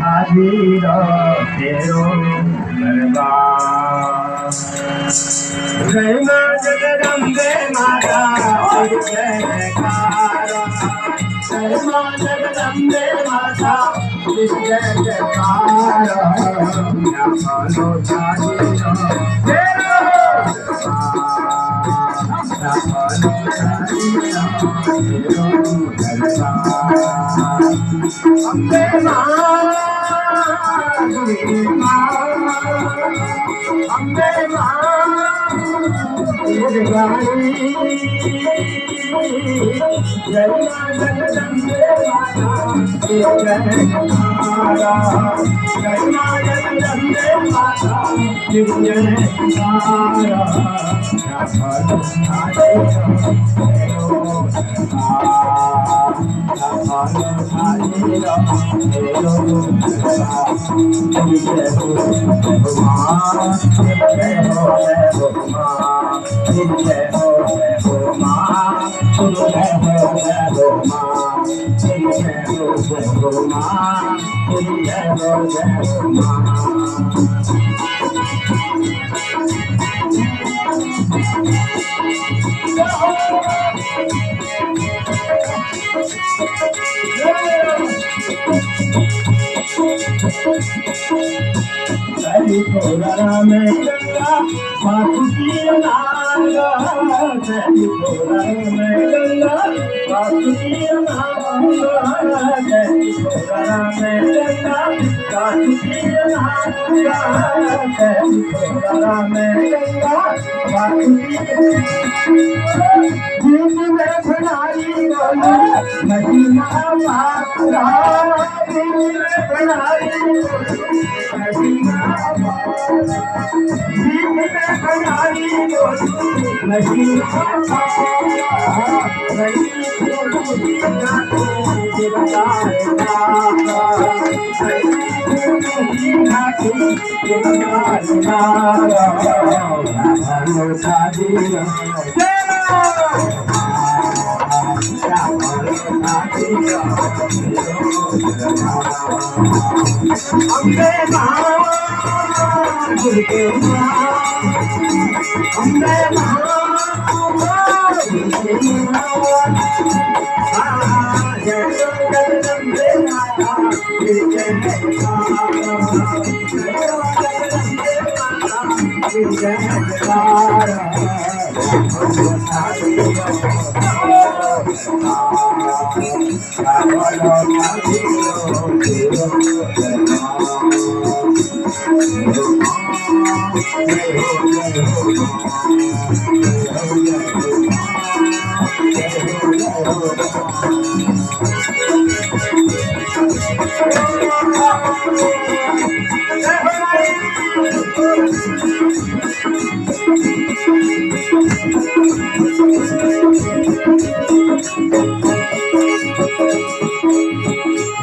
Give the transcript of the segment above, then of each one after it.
हाजिर तेरो दरबार। जय मां जगदम्बे माता तेरी जयकारा। जय मां जगदम्बे माता तेरी जयकारा। या बोलो हाजिर तेरो अम्बे मां अम्बे मां जगदारी। जय मां जगदम्बे माता तेरी जयकारा। जय मां जगदम्बे माता तेरी जयकारा। या बोलो हाजिर तेरो दरबार। या बोलो हाजिर तेरो दरबार। जय हो मां जय हो मां जय हो मां जय हो मां जय हो मां जय हो मां। थोड़ा में गंगा बासुकी नागा। थोड़ा में गंगा बासुकी नागा। थोड़ा में गंगा बासुकी नागा। थोड़ा में गंगा बासुकी गीत में भंडारी बोलो महिमा माता। गीत में भंडारी महिमा गीत में भंडारी बोलो महिमा अम्बे मां दुर्गे मां अम्बे मां दुर्गे मां। जय जगदम्बे माता तेरी जयकारा। जय जगदम्बे माता तेरी जयकारा।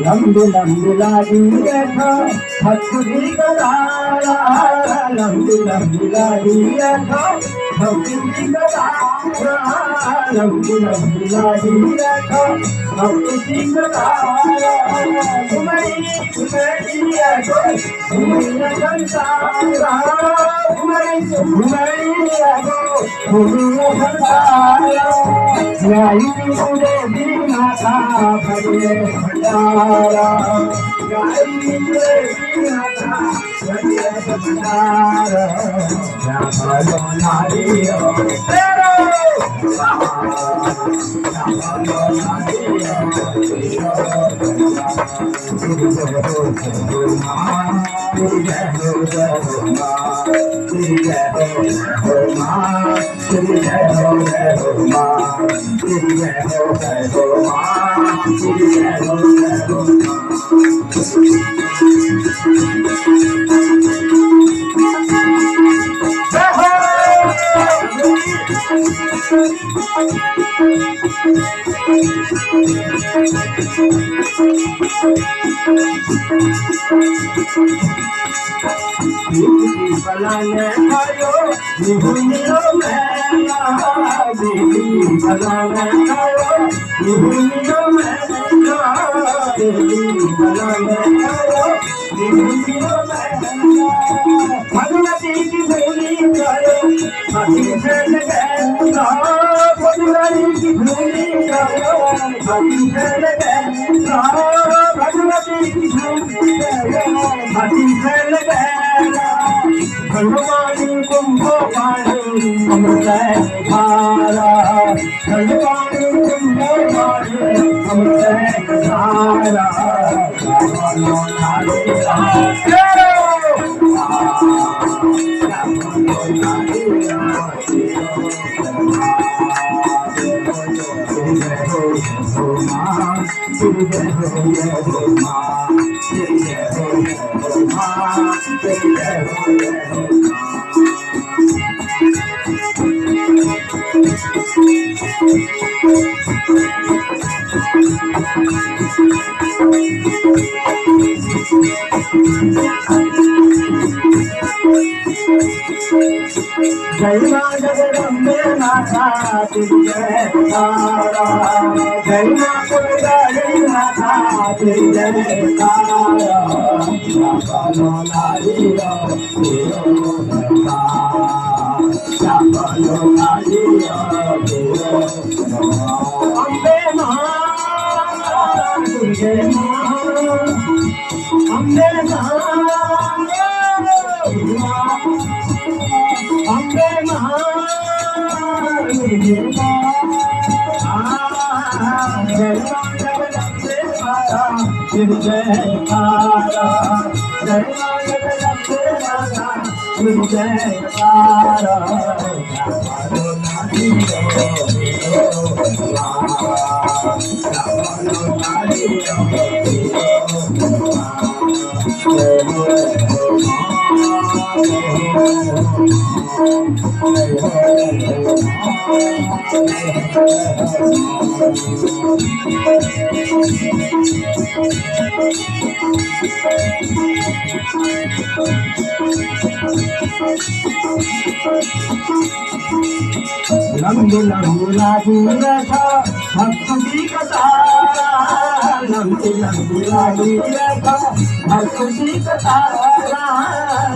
लंबी लंबी लाडी बैठा हथुरी गदारा। लंबी लंबी लाडी बैठा हथुरी गदारा। लंबी लंबी लाडी बैठा हथुरी गदारा। घुमई घुमई आगो घुमई संसारा। घुमई घुमई आगो घुमई संसारा। गाई मुझे दी माता भजे भंडारा। गाई मुझे दी माता भजे भंडारा। या बोलो नारी तेरो या बोलो नारी तेरो मां तेरी जय हो मां तेरी जय हो मां तेरी जय हो मां तेरी जय हो मां तेरी जय हो मां। बनाने आयो निहुनियो मैया। देवी बनाने आयो निहुनियो मैया। देवी बनाने आयो भगवती की भूली करो भक्ति से लगना भगवती की भूली करो भक्ति से लगना भगवती की भूली करो भक्ति से लगना भगवानी कुंभो पानी अमृत धारा भगवानी कुंभो पानी अमृत धारा जय मां जगदम्बे माता जय तारा जय मां कुलगाड़ी माता जय तारा चापलो नारी चापलो नारी अम्बे मां जय मां अम्बे मां अम्बे महादेवी जय जगदम्बे माता जय तारा जय जगदम्बे माता जय तारा लंबी लंबी लागी रेखा भक्ति का तारा लंबी लंबी लागी रेखा भक्ति का तारा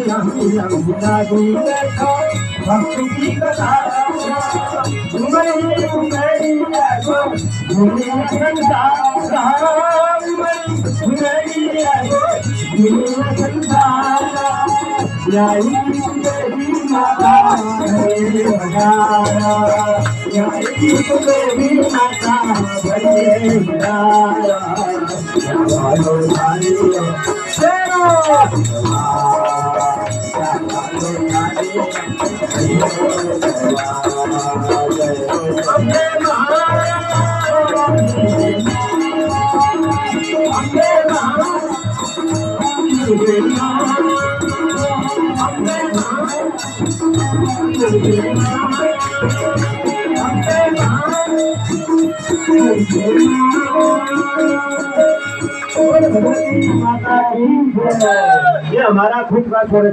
लंबी लंबी लागी रेखा भक्ति का तारा मेरी मेरी देखो दुनिया संसार मेरी देखो दुनिया संसार यही तेरी माता मेरी बजारा यही तेरी माता मेरी बजारा चावलो नारी तेरो चावलो नारी अम्बे महादेवी अम्बे महादेवी ये हमारा खुद का थोड़ा